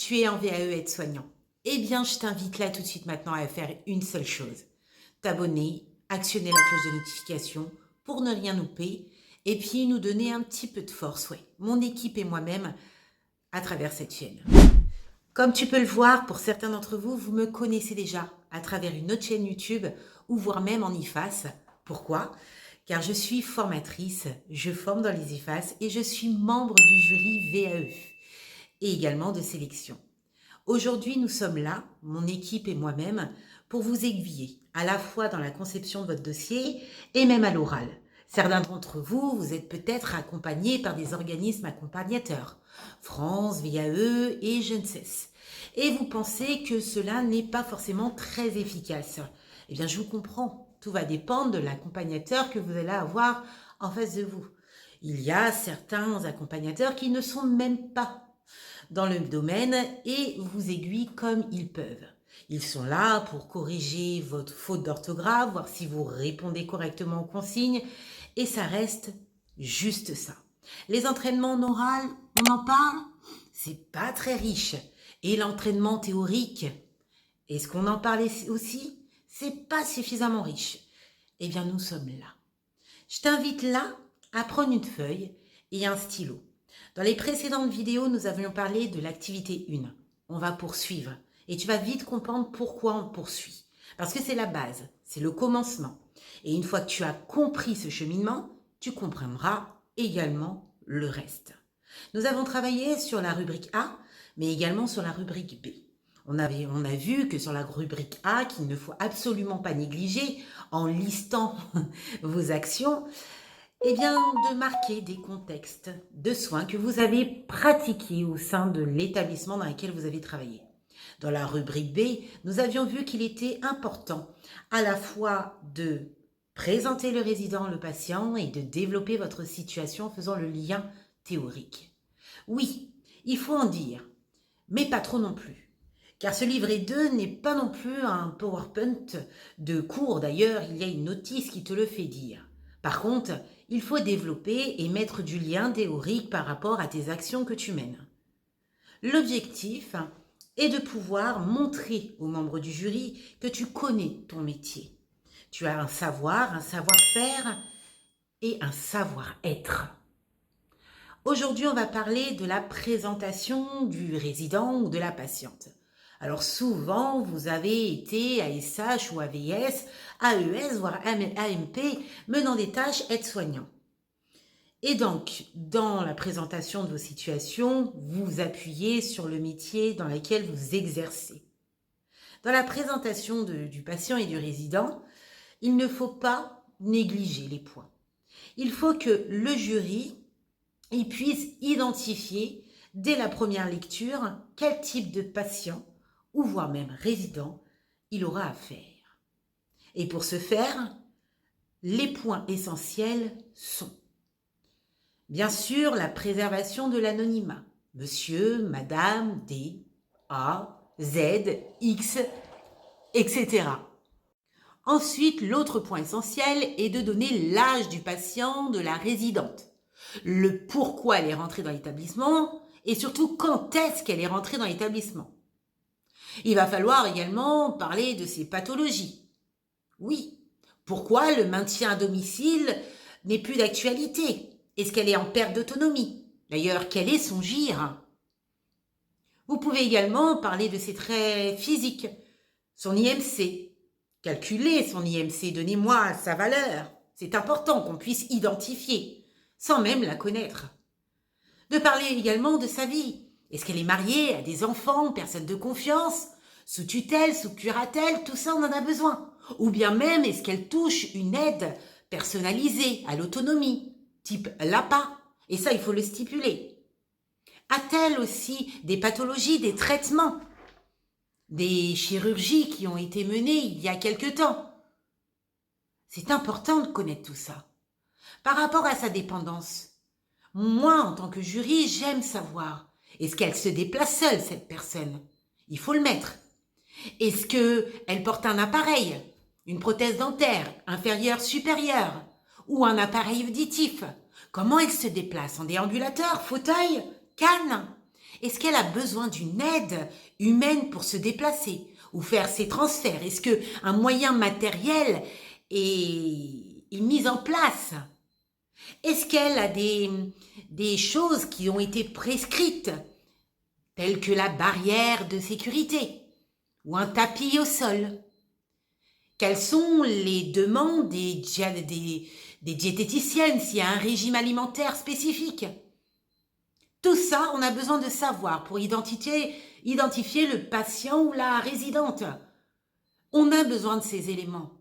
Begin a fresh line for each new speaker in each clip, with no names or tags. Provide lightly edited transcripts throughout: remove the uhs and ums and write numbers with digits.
Tu es en VAE aide-soignant. Eh bien, je t'invite là tout de suite maintenant à faire une seule chose. T'abonner, actionner la cloche de notification pour ne rien louper et puis nous donner un petit peu de force, ouais, mon équipe et moi-même, à travers cette chaîne. Comme tu peux le voir, pour certains d'entre vous, vous me connaissez déjà à travers une autre chaîne YouTube ou voire même en IFAS. Pourquoi ? Car je suis formatrice, je forme dans les IFAS et je suis membre du jury VAE et également de sélection. Aujourd'hui, nous sommes là, mon équipe et moi-même, pour vous aiguiller, à la fois dans la conception de votre dossier et même à l'oral. Certains d'entre vous, vous êtes peut-être accompagnés par des organismes accompagnateurs, France, VAE et je ne cesse. Et vous pensez que cela n'est pas forcément très efficace. Eh bien, je vous comprends. Tout va dépendre de l'accompagnateur que vous allez avoir en face de vous. Il y a certains accompagnateurs qui ne sont même pas dans le domaine et vous aiguillent comme ils peuvent. Ils sont là pour corriger votre faute d'orthographe, voir si vous répondez correctement aux consignes, et ça reste juste ça. Les entraînements en oral, on en parle, c'est pas très riche. Et l'entraînement théorique, est-ce qu'on en parle aussi? C'est pas suffisamment riche. Eh bien, nous sommes là. Je t'invite là à prendre une feuille et un stylo. Dans les précédentes vidéos, nous avions parlé de l'activité 1. On va poursuivre et tu vas vite comprendre pourquoi on poursuit. Parce que c'est la base, c'est le commencement. Et une fois que tu as compris ce cheminement, tu comprendras également le reste. Nous avons travaillé sur la rubrique A, mais également sur la rubrique B. On a vu que sur la rubrique A, qu'il ne faut absolument pas négliger en listant vos actions, eh bien, de marquer des contextes de soins que vous avez pratiqués au sein de l'établissement dans lequel vous avez travaillé. Dans la rubrique B, nous avions vu qu'il était important à la fois de présenter le résident, le patient, et de développer votre situation en faisant le lien théorique. Oui, il faut en dire, mais pas trop non plus. Car ce livret 2 n'est pas non plus un PowerPoint de cours. D'ailleurs, il y a une notice qui te le fait dire. Par contre, il faut développer et mettre du lien théorique par rapport à tes actions que tu mènes. L'objectif est de pouvoir montrer aux membres du jury que tu connais ton métier. Tu as un savoir, un savoir-faire et un savoir-être. Aujourd'hui, on va parler de la présentation du résident ou de la patiente. Alors souvent, vous avez été ASH ou AVS, AES, voire AMP, menant des tâches aide-soignant. Et donc, dans la présentation de vos situations, vous vous appuyez sur le métier dans lequel vous exercez. Dans la présentation du patient et du résident, il ne faut pas négliger les points. Il faut que le jury puisse identifier dès la première lecture quel type de patient ou voire même résident il aura à faire. Et pour ce faire, les points essentiels sont bien sûr la préservation de l'anonymat. Monsieur, madame, D, A, Z, X, etc. Ensuite, l'autre point essentiel est de donner l'âge du patient, de la résidente, le pourquoi elle est rentrée dans l'établissement et surtout quand est-ce qu'elle est rentrée dans l'établissement. Il va falloir également parler de ses pathologies. Oui, pourquoi le maintien à domicile n'est plus d'actualité? Est-ce qu'elle est en perte d'autonomie? D'ailleurs, quel est son GIR? Vous pouvez également parler de ses traits physiques, son IMC. Calculez son IMC, donnez-moi sa valeur. C'est important qu'on puisse identifier, sans même la connaître. De parler également de sa vie. Est-ce qu'elle est mariée, a des enfants, personne de confiance, sous tutelle, sous curatelle, tout ça on en a besoin. Ou bien même, est-ce qu'elle touche une aide personnalisée à l'autonomie, type l'APA? Et ça, il faut le stipuler. A-t-elle aussi des pathologies, des traitements, des chirurgies qui ont été menées il y a quelque temps? C'est important de connaître tout ça. Par rapport à sa dépendance, moi, en tant que jury, j'aime savoir. Est-ce qu'elle se déplace seule, cette personne? Il faut le mettre. Est-ce qu'elle porte un appareil, une prothèse dentaire, inférieure, supérieure, ou un appareil auditif? Comment elle se déplace? En déambulateur, fauteuil, canne? Est-ce qu'elle a besoin d'une aide humaine pour se déplacer ou faire ses transferts? Est-ce qu'un moyen matériel est mis en place? Est-ce qu'elle a des choses qui ont été prescrites, telles que la barrière de sécurité ou un tapis au sol? Quelles sont les demandes des diététiciennes s'il y a un régime alimentaire spécifique? Tout ça, on a besoin de savoir pour identifier le patient ou la résidente. On a besoin de ces éléments.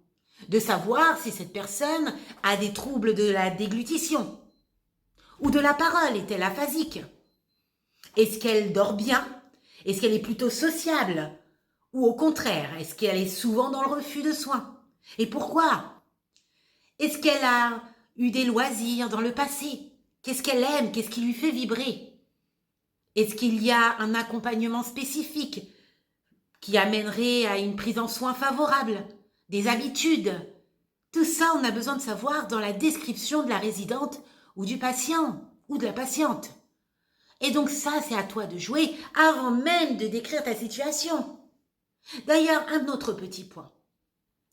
De savoir si cette personne a des troubles de la déglutition ou de la parole, est-elle aphasique? Est-ce qu'elle dort bien? Est-ce qu'elle est plutôt sociable? Ou au contraire, est-ce qu'elle est souvent dans le refus de soins? Et pourquoi? Est-ce qu'elle a eu des loisirs dans le passé? Qu'est-ce qu'elle aime? Qu'est-ce qui lui fait vibrer? Est-ce qu'il y a un accompagnement spécifique qui amènerait à une prise en soin favorable? Des habitudes? Tout ça, on a besoin de savoir dans la description de la résidente ou du patient ou de la patiente. Et donc ça, c'est à toi de jouer avant même de décrire ta situation. D'ailleurs, un autre petit point.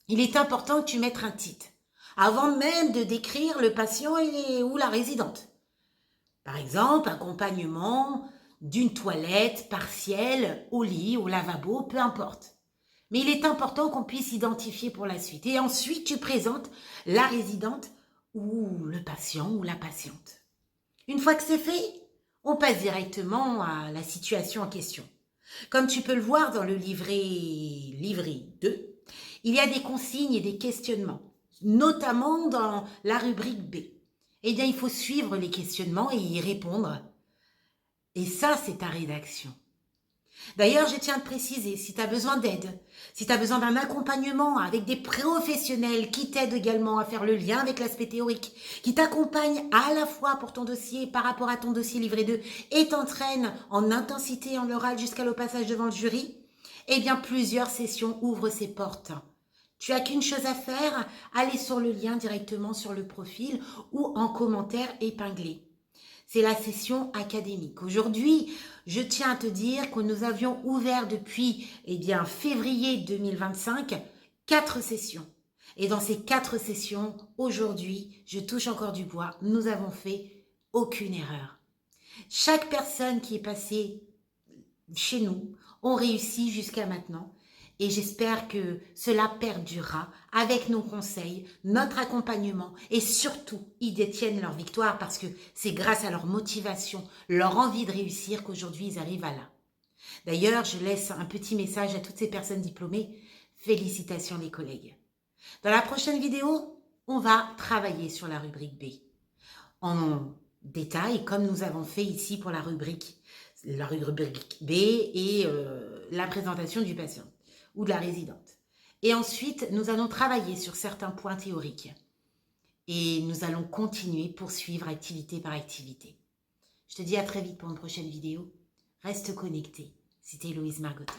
Il est important que tu mettes un titre avant même de décrire le patient ou la résidente. Par exemple, accompagnement d'une toilette partielle au lit, au lavabo, peu importe. Mais il est important qu'on puisse identifier pour la suite. Et ensuite, tu présentes la résidente ou le patient ou la patiente. Une fois que c'est fait, on passe directement à la situation en question. Comme tu peux le voir dans le livret 2, il y a des consignes et des questionnements, notamment dans la rubrique B. Eh bien, il faut suivre les questionnements et y répondre. Et ça, c'est ta rédaction. D'ailleurs, je tiens à te préciser, si tu as besoin d'aide, si tu as besoin d'un accompagnement avec des professionnels qui t'aident également à faire le lien avec l'aspect théorique, qui t'accompagnent à la fois pour ton dossier par rapport à ton dossier livret 2 et t'entraînent en intensité en oral jusqu'à le passage devant le jury, eh bien plusieurs sessions ouvrent ses portes. Tu n'as qu'une chose à faire, aller sur le lien directement sur le profil ou en commentaire épinglé. C'est la session académique. Aujourd'hui, je tiens à te dire que nous avions ouvert depuis février 2025 4 sessions. Et dans ces 4 sessions, aujourd'hui, je touche encore du bois, nous avons fait aucune erreur. Chaque personne qui est passée chez nous ont réussi jusqu'à maintenant. Et j'espère que cela perdurera avec nos conseils, notre accompagnement et surtout, ils détiennent leur victoire parce que c'est grâce à leur motivation, leur envie de réussir qu'aujourd'hui ils arrivent à là. D'ailleurs, je laisse un petit message à toutes ces personnes diplômées. Félicitations les collègues. Dans la prochaine vidéo, on va travailler sur la rubrique B en détail comme nous avons fait ici pour la rubrique B et la présentation du patient ou de la résidente. Et ensuite, nous allons travailler sur certains points théoriques. Et nous allons continuer, poursuivre activité par activité. Je te dis à très vite pour une prochaine vidéo. Reste connecté. C'était Héloïse Margotet.